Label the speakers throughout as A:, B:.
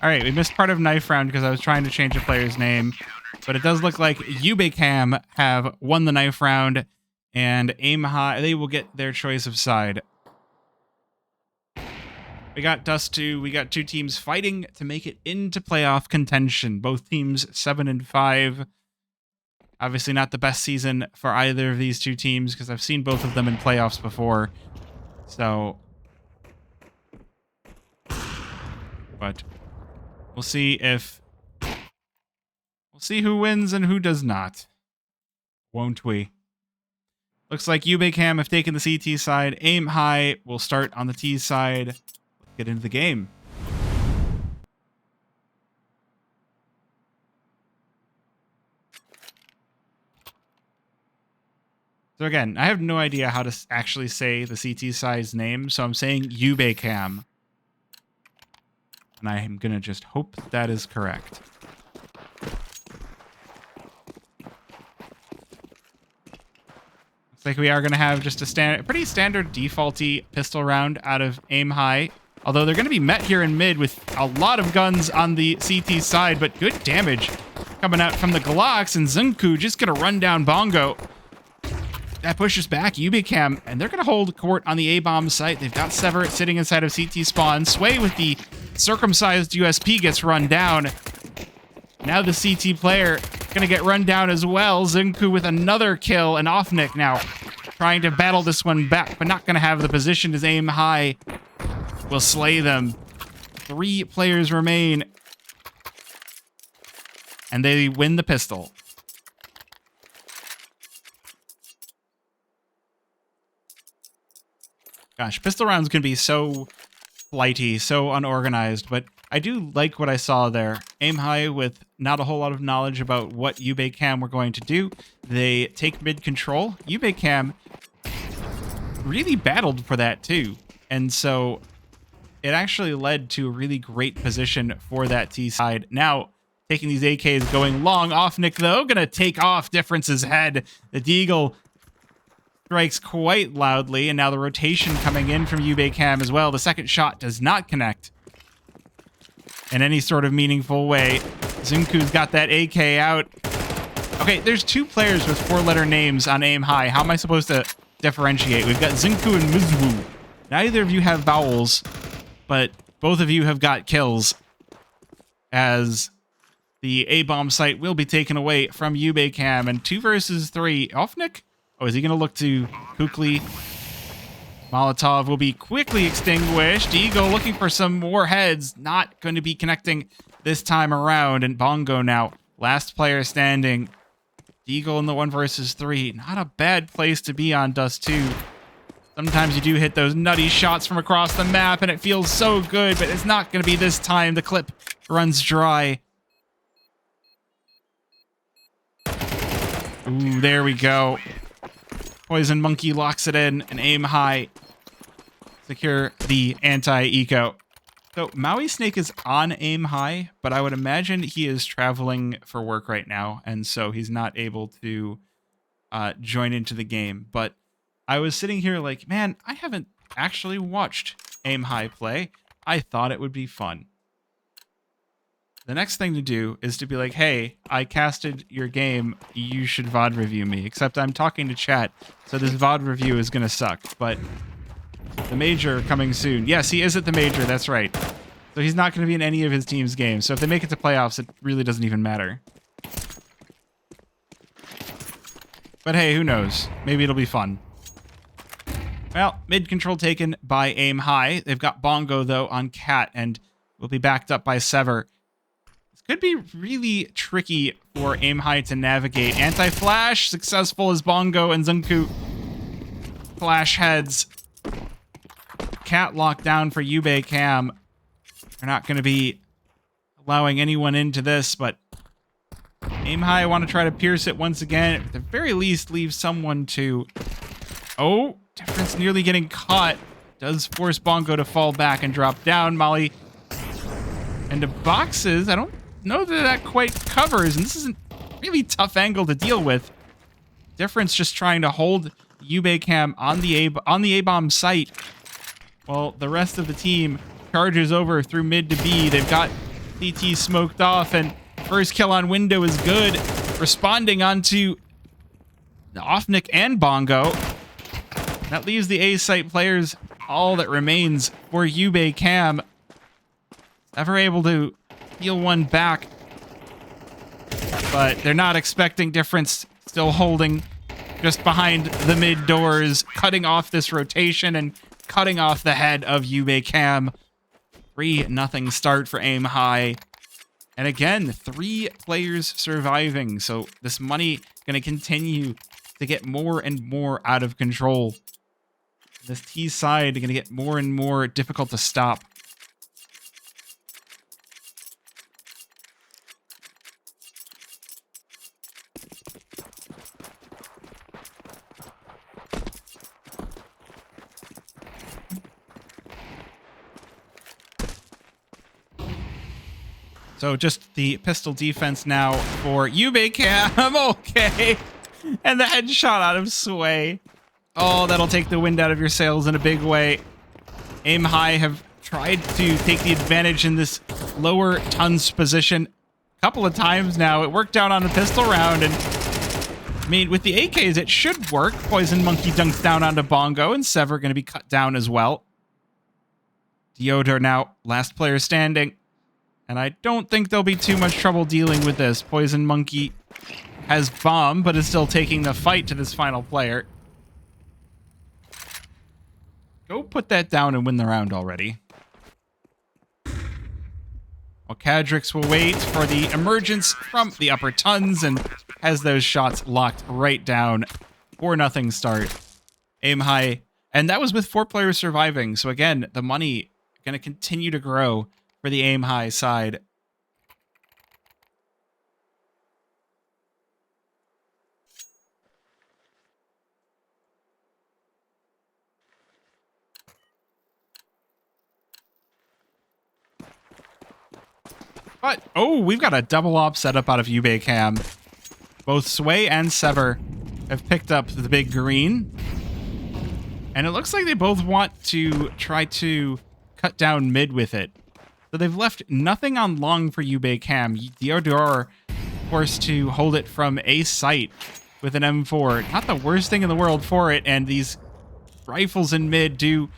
A: All right, we missed part of knife round because I was trying to change the player's name. But it does look like YHUBEPCAM have won the knife round, and Aim High, they will get their choice of side. We got Dust2. We got two teams fighting to make it into playoff contention. Both teams 7-5. Obviously not the best season for either of these two teams because I've seen both of them in playoffs before. So, but we'll see who wins and who does not. Won't we? Looks like YHUBEPCAM have taken the CT side. Aim High will start on the T side. Let's get into the game. So again, I have no idea how to actually say the CT side's name, so I'm saying YHUBEPCAM. And I'm going to just hope that is correct. Looks like we are going to have just a pretty standard defaulty pistol round out of Aim High. Although they're going to be met here in mid with a lot of guns on the CT side, but good damage coming out from the Glocks, and Zunku just going to run down Bongo. That pushes back YHUBEPCAM, and they're going to hold court on the A-bomb site. They've got Sever sitting inside of CT spawn. Sway with the circumcised USP gets run down. Now the CT player going to get run down as well. Zunku with another kill, and Offnick now trying to battle this one back, but not going to have the position as Aim High will slay them. 3 players remain, and they win the pistol. Gosh, pistol rounds can be so flighty, so unorganized, but I do like what I saw there. Aim High with not a whole lot of knowledge about what YHUBEPCAM were going to do. They take mid control. YHUBEPCAM really battled for that too, and so it actually led to a really great position for that T side. Now, taking these AKs going long. Offnick, though, going to take off Difference's head. The Deagle strikes quite loudly, and now the rotation coming in from YHUBEPCAM as well. The second shot does not connect in any sort of meaningful way. Zunku's got that AK out. Okay, there's 2 players with 4-letter names on Aim High. How am I supposed to differentiate? We've got Zunku and Mizwu. Neither of you have vowels, but both of you have got kills, as the A-bomb site will be taken away from YHUBEPCAM. And 2 versus 3. Offnick? Oh, is he going to look to Kukli? Molotov will be quickly extinguished. Eagle looking for some more heads. Not going to be connecting this time around. And Bongo now, last player standing. Eagle in the 1 versus 3. Not a bad place to be on Dust2. Sometimes you do hit those nutty shots from across the map, and it feels so good, but it's not going to be this time. The clip runs dry. Ooh, there we go. Poison Monkey locks it in, and Aim High secure the anti-eco. So Maui Snake is on Aim High, but I would imagine he is traveling for work right now, and so he's not able to join into the game. But I was sitting here like, man, I haven't actually watched Aim High play. I thought it would be fun. The next thing to do is to be like, hey, I casted your game. You should VOD review me. Except I'm talking to chat, so this VOD review is going to suck. But the Major coming soon. Yes, he is at the Major. That's right. So he's not going to be in any of his team's games. So if they make it to playoffs, it really doesn't even matter. But hey, who knows? Maybe it'll be fun. Well, mid control taken by Aim High. They've got Bongo, though, on Cat, and will be backed up by Sever. Could be really tricky for Aim High to navigate. Anti-flash, successful as Bongo and Zunku flash heads. Cat locked down for YHUBEPCAM. They're not going to be allowing anyone into this, but Aim High want to try to pierce it once again. At the very least, leave someone to... Oh, Difference nearly getting caught. Does force Bongo to fall back and drop down. Molly into boxes. I don't know that quite covers, and this is a really tough angle to deal with. Difference just trying to hold YHUBEPCAM on the A-bomb site while the rest of the team charges over through mid to B. They've got CT smoked off, and first kill on window is good. Responding onto Offnik and Bongo. That leaves the A site players all that remains for YHUBEPCAM. Never able to heal one back, but they're not expecting difference. Still holding just behind the mid doors, cutting off this rotation and cutting off the head of YHUBEPCAM. 3-0 start for Aim High. And again, 3 players surviving. So this money going to continue to get more and more out of control. This T side going to get more and more difficult to stop. So just the pistol defense now for YHUBEPCAM. Okay. And the headshot out of Sway. Oh, that'll take the wind out of your sails in a big way. Aim High have tried to take the advantage in this lower tons position a couple of times now. It worked out on a pistol round, and I mean, with the AKs, it should work. Poison Monkey dunks down onto Bongo, and Sever going to be cut down as well. Deodor now, last player standing. And I don't think there'll be too much trouble dealing with this. Poison Monkey has bomb, but is still taking the fight to this final player. Go put that down and win the round already. Well, Kadrix will wait for the emergence from the upper tons and has those shots locked right down. 4-0 start. Aim High. And that was with 4 players surviving. So again, the money going to continue to grow for the Aim High side. But, oh, we've got a double op setup out of YHUBEPCAM. Both Sway and Sever have picked up the big green. And it looks like they both want to try to cut down mid with it. So they've left nothing on long for YHUBEPCAM. Deodor forced to hold it from a site with an M4. Not the worst thing in the world for it, and these rifles in mid do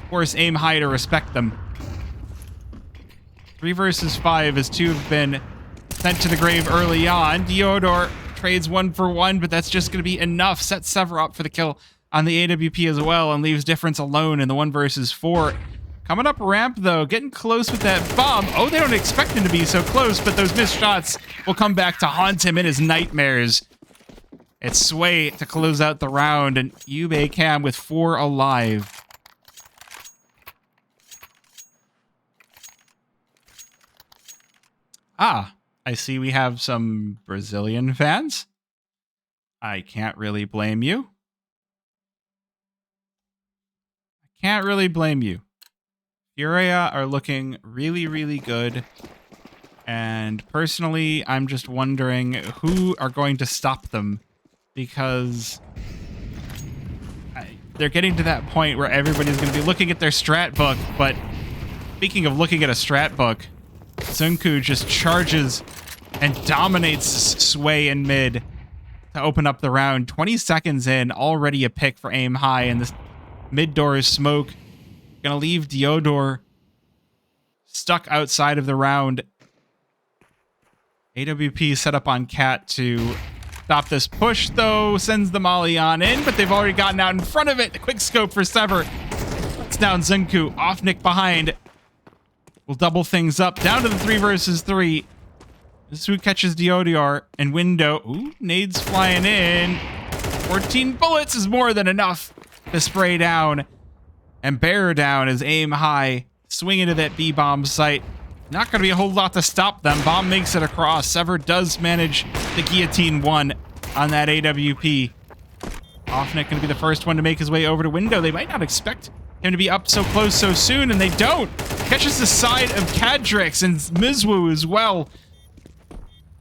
A: force Aim High to respect them. 3 versus 5 as 2 have been sent to the grave early on. Deodor trades 1 for 1, but that's just going to be enough. Sets Sever up for the kill on the AWP as well and leaves Difference alone in the 1 versus 4. Coming up ramp, though, getting close with that bomb. Oh, they don't expect him to be so close, but those missed shots will come back to haunt him in his nightmares. It's Sway to close out the round, and YHUBEPCAM with 4 alive. Ah, I see we have some Brazilian fans. I can't really blame you. Can't really blame you. ESEA are looking really, really good. And personally, I'm just wondering who are going to stop them. Because they're getting to that point where everybody's going to be looking at their strat book. But speaking of looking at a strat book, Zunku just charges and dominates Sway in mid to open up the round. 20 seconds in, already a pick for Aim High, and this mid door is smoke. Gonna leave Deodor stuck outside of the round. AWP set up on Cat to stop this push, though. Sends the molly on in, but they've already gotten out in front of it. The quick scope for Sever. Puts down Zunku. Offnik behind. We'll double things up. Down to the 3 versus 3. This is who catches Deodor and window. Ooh, nades flying in. 14 bullets is more than enough to spray down and bear down as Aim High swing into that B-bomb site. Not going to be a whole lot to stop them. Bomb makes it across. Sever does manage the guillotine 1 on that AWP. Offnik going to be the first one to make his way over to window. They might not expect him to be up so close so soon, and they don't. Catches the side of Kadrix and Mizwu as well.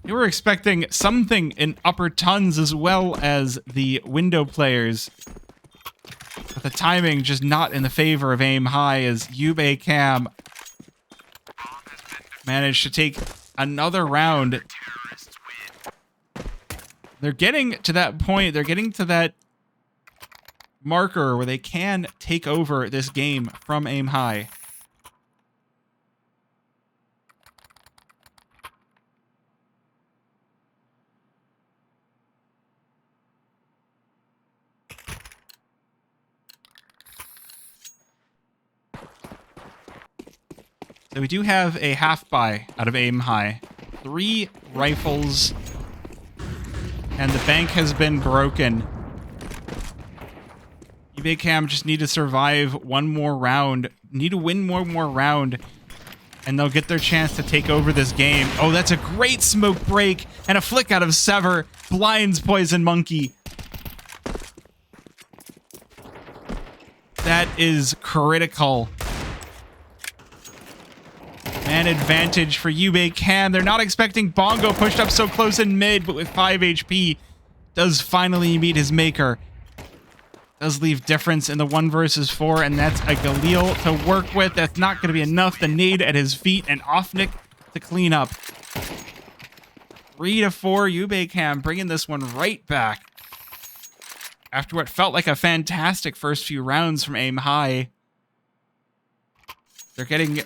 A: They were expecting something in upper tons as well as the window players. But the timing just not in the favor of Aim High as YHUBEPCAM managed to take another round. They're getting to that point. They're getting to that marker where they can take over this game from Aim High. So we do have a half buy out of Aim High. 3 rifles. And the bank has been broken. YHUBEPCAM just need to survive one more round. Need to win one more round. And they'll get their chance to take over this game. Oh, that's a great smoke break. And a flick out of Sever. Blinds Poison Monkey. That is critical. Man advantage for YHUBEPCAM. They're not expecting Bongo pushed up so close in mid, but with 5 HP, does finally meet his maker. Does leave difference in the 1 versus 4, and that's a Galil to work with. That's not going to be enough. The nade at his feet, and Offnick to clean up. 3 to 4, YHUBEPCAM bringing this one right back. After what felt like a fantastic first few rounds from Aim High. They're getting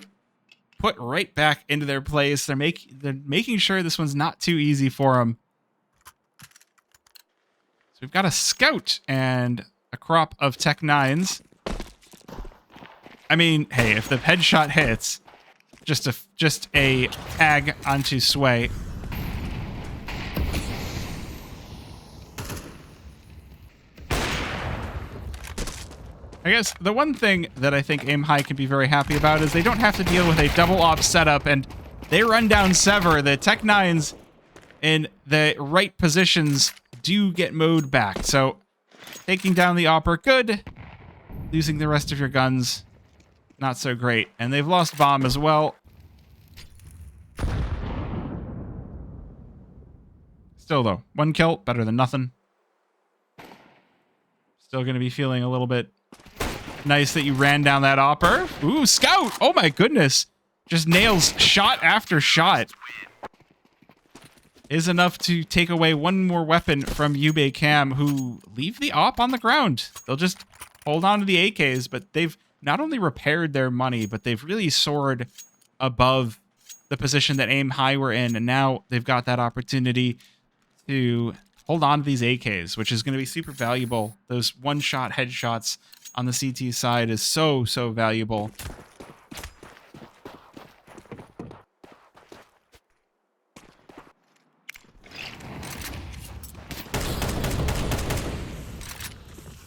A: put right back into their place. They're making sure this one's not too easy for them. So we've got a scout and a crop of Tech 9s. I mean, hey, if the headshot hits, just a tag onto Sway. I guess the one thing that I think Aim High can be very happy about is they don't have to deal with a double op setup, and they run down Sever. The Tech 9s in the right positions do get mowed back. So taking down the opper, good. Losing the rest of your guns, not so great. And they've lost bomb as well. Still though, 1 kill, better than nothing. Still going to be feeling a little bit nice that you ran down that opper. Ooh, scout! Oh my goodness. Just nails shot after shot. Is enough to take away 1 more weapon from YHUBEPCAM, who leave the op on the ground. They'll just hold on to the AKs, but they've not only repaired their money, but they've really soared above the position that Aim High were in, and now they've got that opportunity to hold on to these AKs, which is going to be super valuable. Those one-shot headshots on the CT side is so valuable.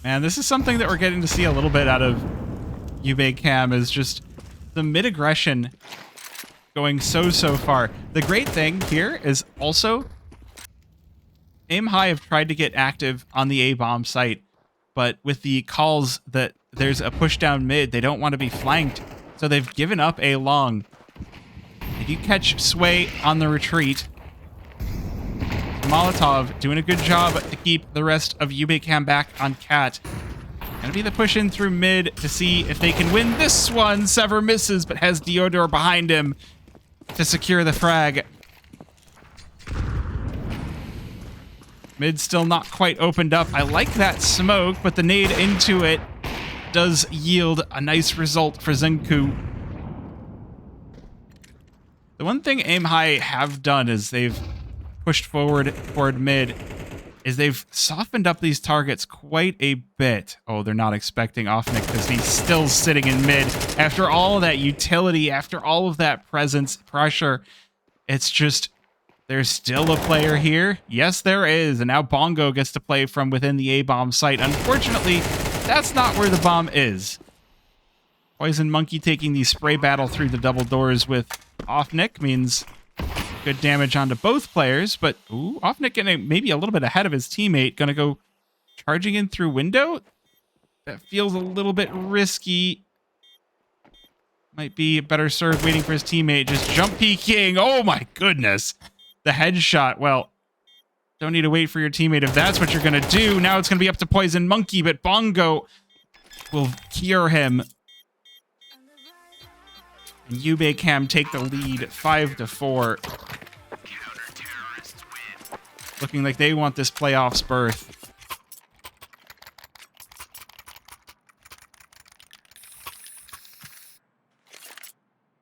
A: Man, this is something that we're getting to see a little bit out of YHUBEPCAM, is just the mid-aggression going so far. The great thing here is also Aim High have tried to get active on the A-bomb site, but with the calls that there's a push down mid, they don't want to be flanked, so they've given up A long. If you catch Sway on the retreat, Molotov doing a good job to keep the rest of YHUBEPCAM back on Cat. Gonna be the push in through mid to see if they can win this one. Sever misses, but has Deodor behind him to secure the frag. Mid still not quite opened up. I like that smoke, but the nade into it does yield a nice result for Zenku. The one thing Aim High have done is they've pushed forward toward mid, is they've softened up these targets quite a bit. Oh, they're not expecting Offnick because he's still sitting in mid. After all of that utility, after all of that presence, pressure, it's just, there's still a player here. Yes, there is. And now Bongo gets to play from within the A-bomb site. Unfortunately, that's not where the bomb is. Poison Monkey taking the spray battle through the double doors with Offnick means good damage onto both players, but ooh, Offnick getting maybe a little bit ahead of his teammate. Gonna go charging in through window. That feels a little bit risky. Might be better served waiting for his teammate. Just jump peeking. Oh my goodness. The headshot. Well, don't need to wait for your teammate if that's what you're gonna do. Now it's gonna be up to Poison Monkey, but Bongo will cure him. And YHUBEPCAM take the lead 5-4. Looking like they want this playoffs berth.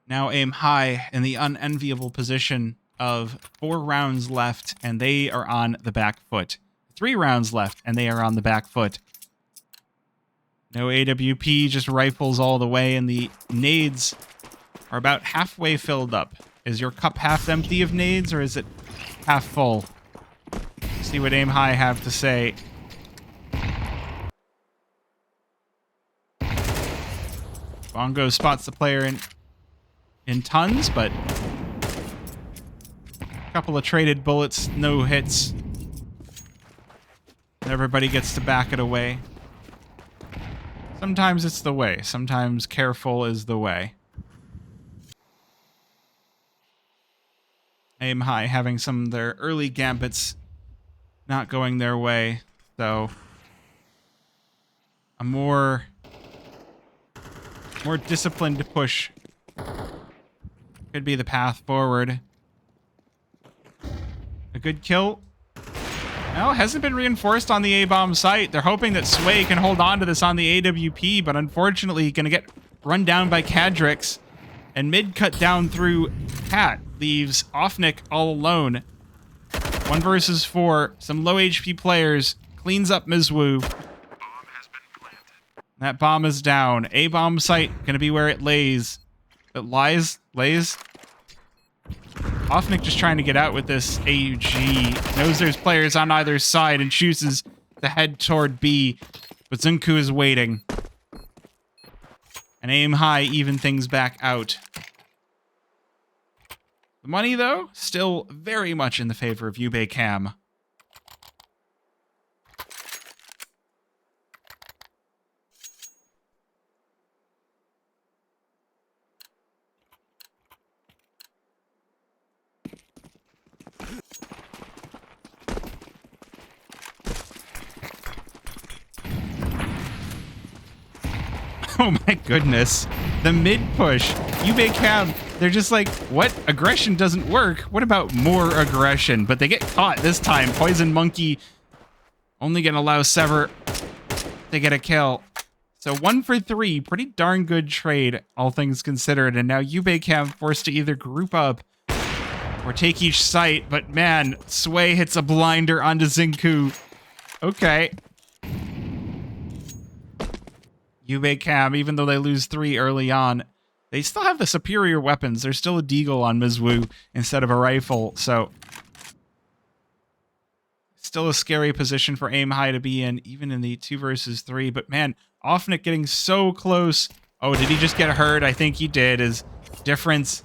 A: Now aim high in the unenviable position of 4 rounds left, and they are on the back foot. 3 rounds left, and they are on the back foot. No AWP, just rifles all the way, and the nades are about halfway filled up. Is your cup half empty of nades, or is it half full? See what aim high have to say. Bongo spots the player in tons, but a couple of traded bullets, no hits. And everybody gets to back it away. Sometimes it's the way. Sometimes careful is the way. Aim high having some of their early gambits not going their way, so a more disciplined push could be the path forward. A good kill. No, hasn't been reinforced on the A-bomb site. They're hoping that Sway can hold on to this on the AWP, but unfortunately going to get run down by Cadrix. And mid cut down through Cat leaves Offnick all alone. 1 versus 4. Some low HP players. Cleans up Mizwu. That bomb is down. A-bomb site going to be where it lays. It lies? Lays? Offnick just trying to get out with this AUG. Knows there's players on either side and chooses to head toward B. But Zunku is waiting. And aim high even things back out. The money, though, still very much in the favor of YHUBEPCAM. Oh my goodness. The mid push. YHUBEPCAM, they're just like, what? Aggression doesn't work. What about more aggression? But they get caught this time. Poison Monkey only gonna allow Sever to get a kill. So 1 for 3. Pretty darn good trade, all things considered. And now YHUBEPCAM forced to either group up or take each site. But man, Sway hits a blinder onto Zinku. Okay. YHUBEPCAM, even though they lose 3 early on, they still have the superior weapons. There's still a deagle on Mizwu instead of a rifle, so still a scary position for aim high to be in, even in the 2 versus 3. But man, Offnick getting so close. Oh, did he just get hurt? I think he did. His difference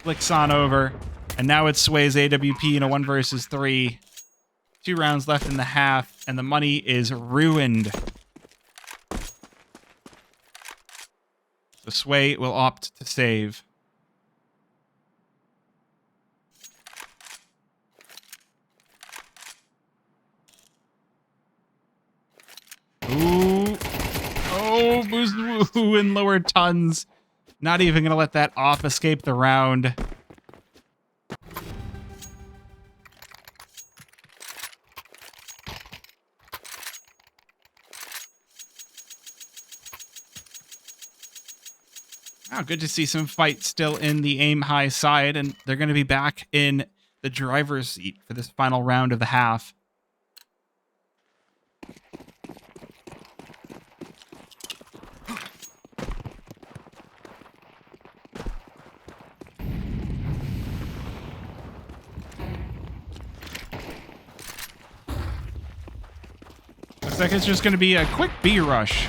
A: flicks on over, and now it's Sway's AWP in a 1 versus 3. 2 rounds left in the half, and the money is ruined. So Sway will opt to save. Ooh. Oh, Mizwu in lower tons. Not even going to let that off escape the round. Wow, good to see some fight still in the aim high side, and they're going to be back in the driver's seat for this final round of the half. Looks like it's just going to be a quick B rush.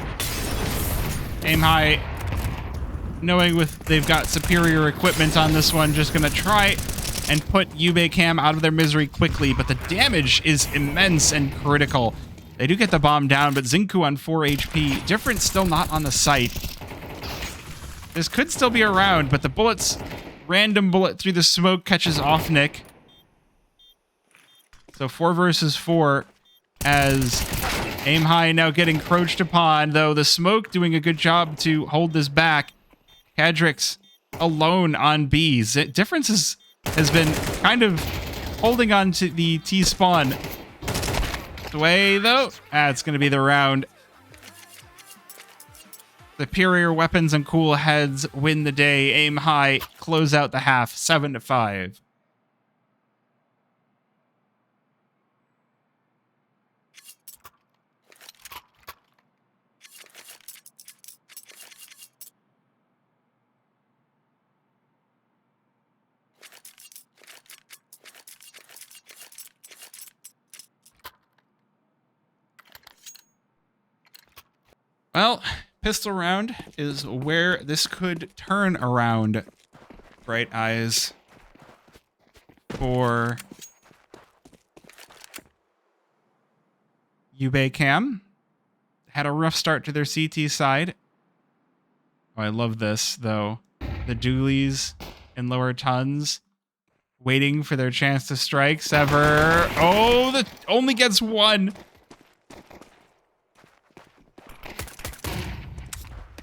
A: Aim high, knowing they've got superior equipment on this one, just going to try and put YHUBEPCAM out of their misery quickly, but the damage is immense and critical. They do get the bomb down, but Zinku on 4 HP. Difference still not on the site. This could still be around, but the bullets, random bullet through the smoke catches Offnick. So 4 versus 4 as aim high now getting encroached upon, though the smoke doing a good job to hold this back. Cadrix alone on B's. Difference has been kind of holding on to the T-spawn. Way, though. It's going to be the round. Superior weapons and cool heads win the day. Aim high. Close out the half. 7-5. Well, pistol round is where this could turn around. Bright eyes for YHUBEPCAM. Had a rough start to their CT side. Oh, I love this, though. The dualies in lower tons waiting for their chance to strike. Sever. Oh, that only gets one.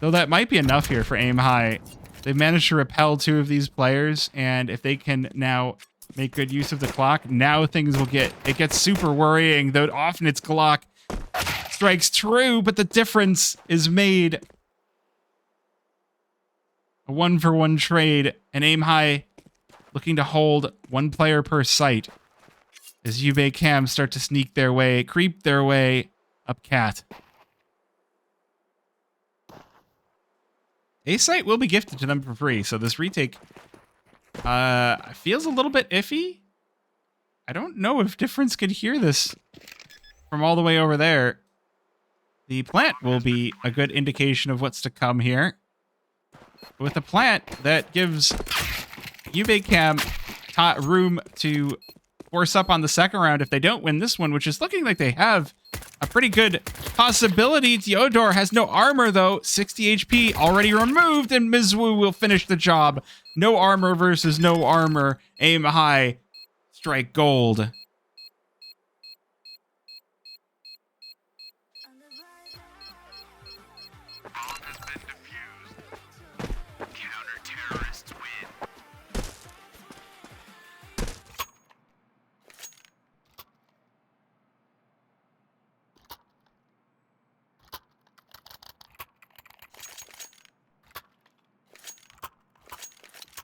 A: Though that might be enough here for aim high. They've managed to repel 2 of these players, and if they can now make good use of the clock, now things will it gets super worrying, though often it's Glock. Strikes true, but the difference is made. A 1-for-1 trade, and aim high looking to hold 1 player per site as YHUBEPCAM start to sneak their way, creep their way up cat. A site will be gifted to them for free, so this retake feels a little bit iffy. I don't know if Difference could hear this from all the way over there. The plant will be a good indication of what's to come here. With the plant, that gives YHUBEPCAM room to force up on the second round if they don't win this one, which is looking like they have a pretty good possibility. Theodore has no armor, though. 60 HP already removed, and Mizwu will finish the job. No armor versus no armor. Aim high. Strike gold.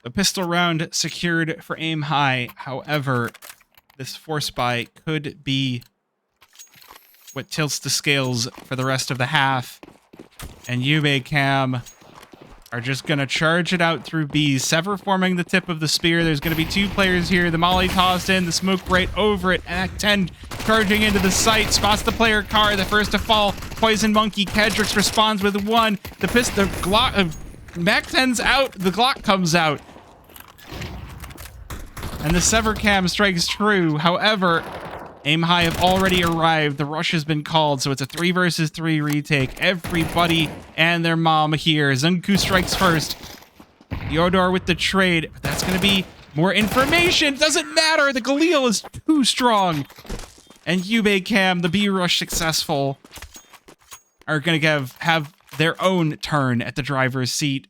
A: A pistol round secured for aim high. However, this force buy could be what tilts the scales for the rest of the half. And YHUBEPCAM are just going to charge it out through B. Sever forming the tip of the spear. There's going to be 2 players here. The molly tossed in, the smoke right over it. Act 10 charging into the site. Spots the player car, the first to fall. Poison Monkey. Kedrix responds with 1. The Glock... Mac 10's out. The Glock comes out. And the Sever Cam strikes true. However, aim high have already arrived. The rush has been called, so it's a 3 versus 3 retake. Everybody and their mom here. Zunku strikes first. Yodor with the trade. That's going to be more information. Doesn't matter. The Galil is too strong. And YHUBEPCAM, the B rush successful, are going to have their own turn at the driver's seat.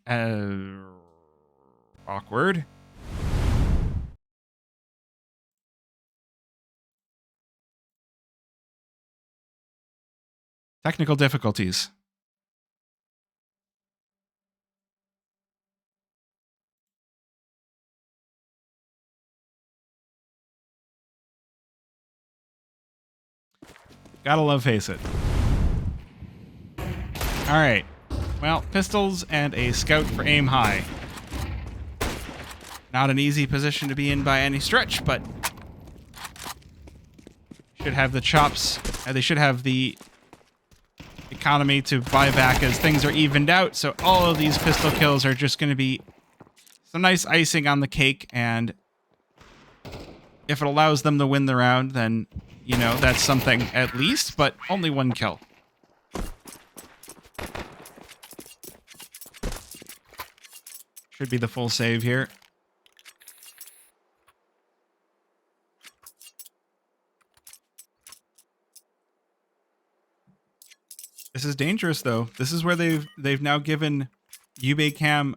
A: Awkward. Technical difficulties. Gotta love Face It. Alright. Well, pistols and a scout for aim high. Not an easy position to be in by any stretch, but should have the chops. They should have the economy to buy back as things are evened out. So all of these pistol kills are just going to be some nice icing on the cake. And if it allows them to win the round, then, you know, that's something at least, but only 1 kill. Should be the full save here. This is dangerous, though. This is where they've now given YHUBEPCAM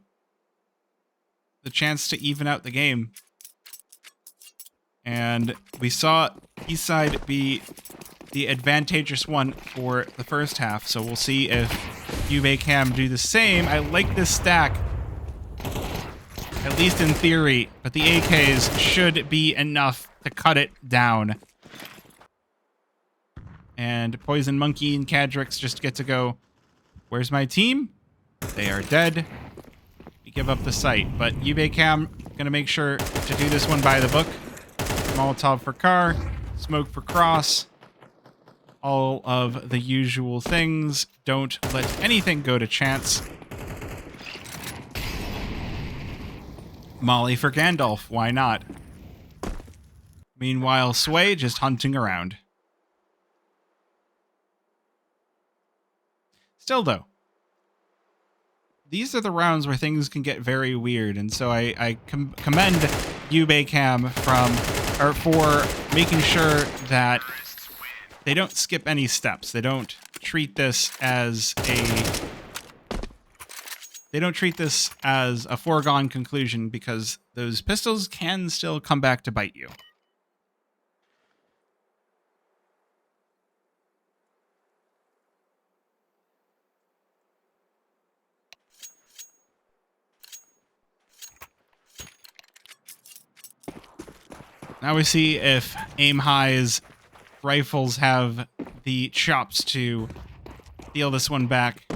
A: the chance to even out the game. And we saw Eastside be the advantageous one for the first half, so we'll see if YHUBEPCAM do the same. I like this stack, at least in theory, but the AKs should be enough to cut it down. And Poison Monkey and Cadrix just get to go, where's my team? They are dead. We give up the site, but YHUBEPCAM gonna make sure to do this one by the book. Molotov for car, smoke for cross, all of the usual things. Don't let anything go to chance. Molly for Gandalf, why not? Meanwhile, Sway just hunting around. Still though, these are the rounds where things can get very weird, and so I commend YHUBEPCAM for making sure that they don't skip any steps. They don't treat this as a foregone conclusion, because those pistols can still come back to bite you. Now we see if Aim High's rifles have the chops to steal this one back.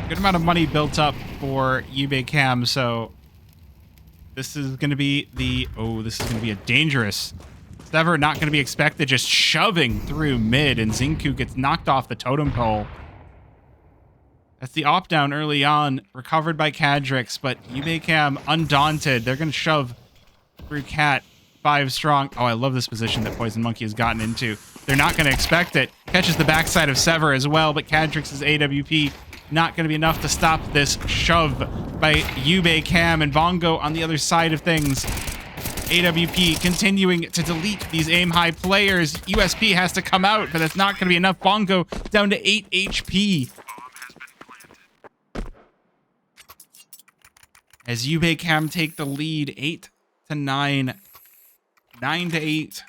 A: Good amount of money built up for YHUBEPCAM, so this is going to be a dangerous. Sever not going to be expected, just shoving through mid, and Xinku gets knocked off the totem pole. That's the op down early on, recovered by Cadrix, but YHUBEPCAM undaunted. They're going to shove through Cat 5 strong. Oh, I love this position that Poison Monkey has gotten into. They're not going to expect it. Catches the backside of Sever as well, but Cadrix's AWP not going to be enough to stop this shove by YHUBEPCAM, and Bongo on the other side of things. AWP continuing to delete these Aim High players. USP has to come out, but that's not going to be enough. Bongo down to 8 HP. As YHUBEPCAM take the lead, 8-9, 9-8.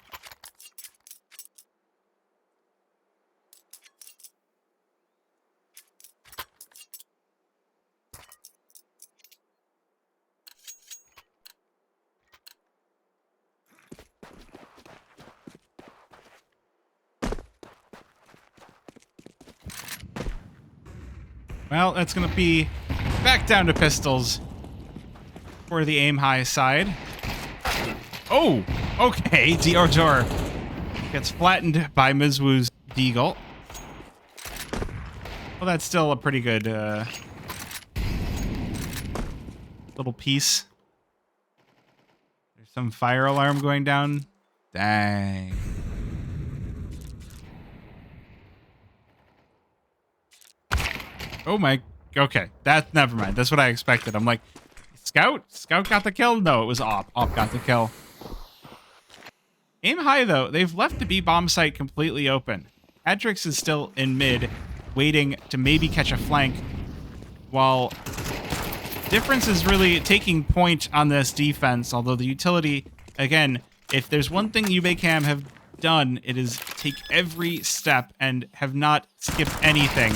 A: Well, that's going to be back down to pistols for the Aim High side. Oh, okay. Diorjor gets flattened by Mizwu's Deagle. Well, that's still a pretty good little piece. There's some fire alarm going down. Dang. Oh my, okay. Never mind. That's what I expected. I'm like, Scout got the kill? No, it was Op. Op got the kill. Aim High, though, they've left the B-bomb site completely open. Adrix is still in mid, waiting to maybe catch a flank, while Difference is really taking point on this defense, although the utility, again, if there's one thing YHUBEPCAM have done, it is take every step and have not skipped anything.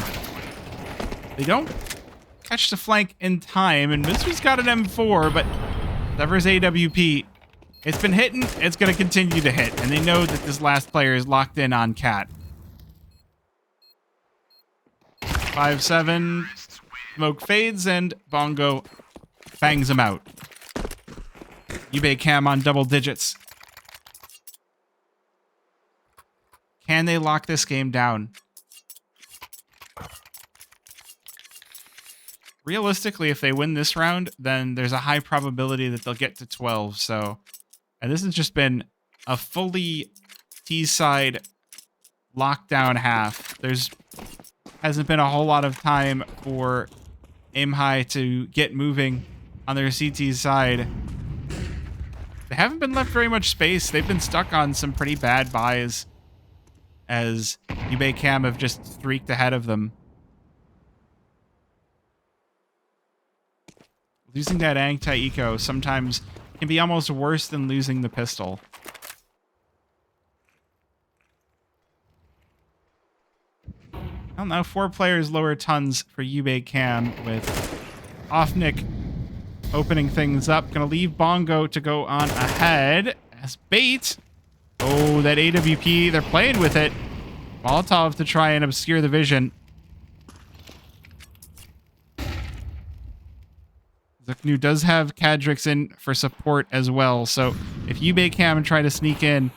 A: They don't catch the flank in time, and Mitsu's got an M4, but Sever's AWP, it's been hitting, it's going to continue to hit, and they know that this last player is locked in on Cat. 5-7, smoke fades, and Bongo bangs him out. YHUBEPCAM on double digits. Can they lock this game down? Realistically, if they win this round, then there's a high probability that they'll get to 12. So, and this has just been a fully T-side lockdown half. There's hasn't been a whole lot of time for Aim High to get moving on their CT side. They haven't been left very much space. They've been stuck on some pretty bad buys as YHUBEPCAM have just streaked ahead of them. Losing that anti-eco sometimes can be almost worse than losing the pistol. Well, now 4 players lower tons for YHUBEPCAM with Offnick opening things up. Gonna leave Bongo to go on ahead as bait. Oh, that AWP, they're playing with it. Molotov to try and obscure the vision. Zuknu does have Kadrix in for support as well, so if YHUBEPCAM try to sneak in,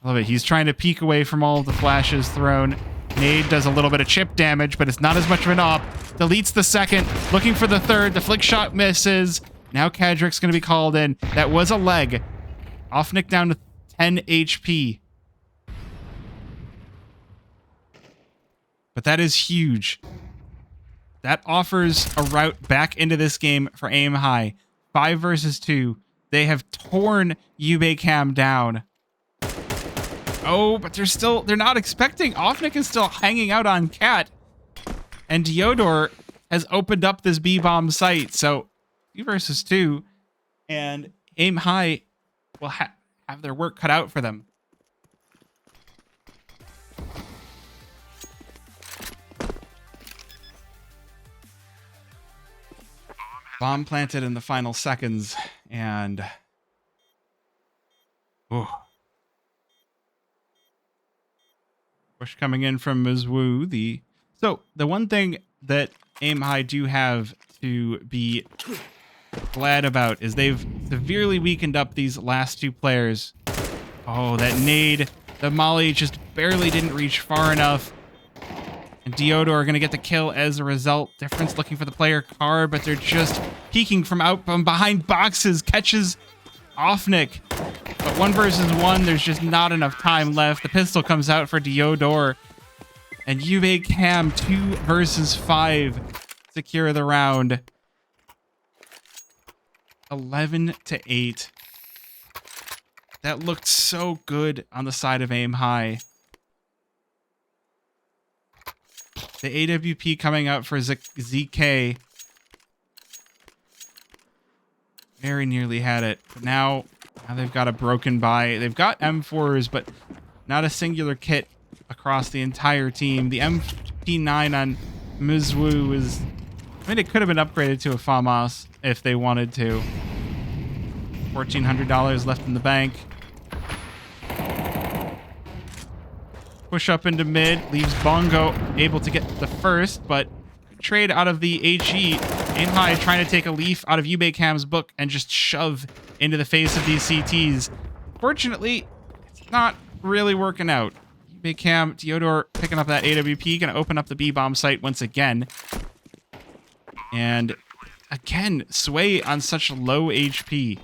A: I love it. He's trying to peek away from all of the flashes thrown. Nade does a little bit of chip damage, but it's not as much of an op. Deletes the second, looking for the third. The flick shot misses. Now Kadric's going to be called in. That was a leg. Offnick down to 10 HP. But that is huge. That offers a route back into this game for Aim High. 5 versus 2. They have torn YHUBEPCAM down. Oh, but they're not expecting. Offnick is still hanging out on Cat. And Diodor has opened up this B-bomb site. So 2 versus 2. And Aim High will have their work cut out for them. Bomb planted in the final seconds, and push coming in from Mizwu. So the one thing that Aim High do have to be glad about is they've severely weakened up these last 2 players. Oh, that nade, the molly just barely didn't reach far enough. And Diodor are going to get the kill as a result. Difference looking for the player card, but they're just peeking from out from behind boxes. Catches Offnick. But 1 versus 1, there's just not enough time left. The pistol comes out for Diodor. And YHUBEPCAM 2 versus 5 secure the round. 11-8. That looked so good on the side of Aim High. The AWP coming out for ZK. Very nearly had it. But now they've got a broken buy. They've got M4s, but not a singular kit across the entire team. The MP9 on Mizwu is... I mean, it could have been upgraded to a FAMAS if they wanted to. $1,400 left in the bank. Push up into mid, leaves Bongo able to get the first, but trade out of the HE. Aim High trying to take a leaf out of YHUBEPCAM's book and just shove into the face of these CTs. Fortunately, it's not really working out. YHUBEPCAM, Diodor picking up that AWP, gonna open up the B-bomb site once again. And again, Sway on such low HP.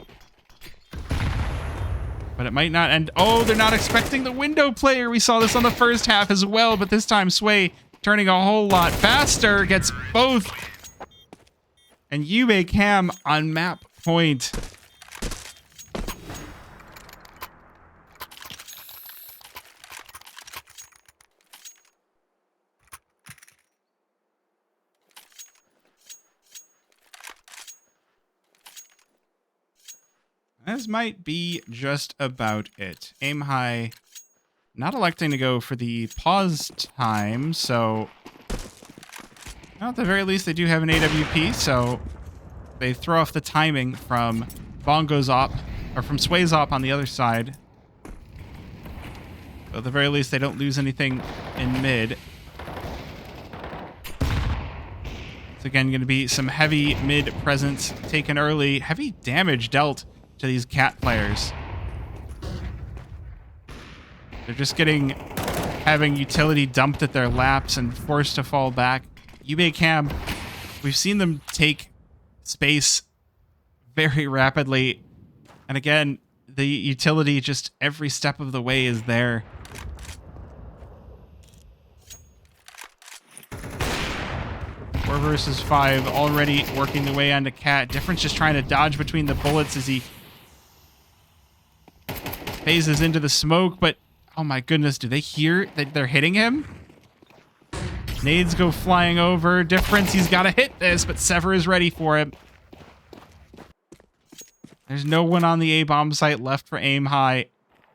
A: But it might not end. Oh, they're not expecting the window player. We saw this on the first half as well, but this time Sway turning a whole lot faster, gets both. And YHUBEPCAM on map point. This might be just about it. Aim High not electing to go for the pause time, so well, at the very least they do have an AWP, so they throw off the timing from Bongo's op, or from Sway's op on the other side. So at the very least they don't lose anything in mid. It's again going to be some heavy mid presence taken early, heavy damage dealt to these Cat players. They're just having utility dumped at their laps and forced to fall back. YHUBEPCAM, we've seen them take space very rapidly. And again, the utility just every step of the way is there. Four versus 5 already working the way onto Cat. Difference just trying to dodge between the bullets as he phases into the smoke, but oh my goodness, do they hear that they're hitting him? Nades go flying over. Difference, he's got to hit this, but Sever is ready for him. There's no one on the A-bomb site left for aim high.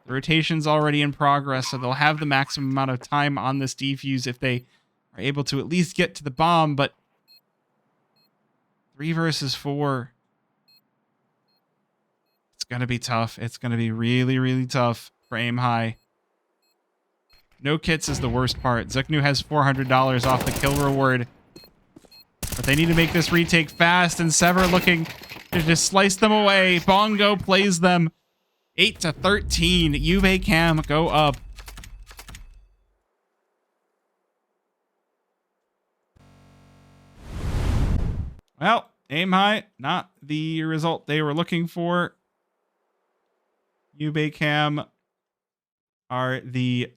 A: The rotation's already in progress, so they'll have the maximum amount of time on this defuse if they are able to at least get to the bomb, but 3 versus 4. It's going to be tough. It's going to be really, really tough for aim high. No kits is the worst part. Zuknu has $400 off the kill reward. But they need to make this retake fast, and Sever looking to just slice them away. Bongo plays them 8-13. YHUBEPCAM go up. Well, aim high, not the result they were looking for. YHUBEPCAM are the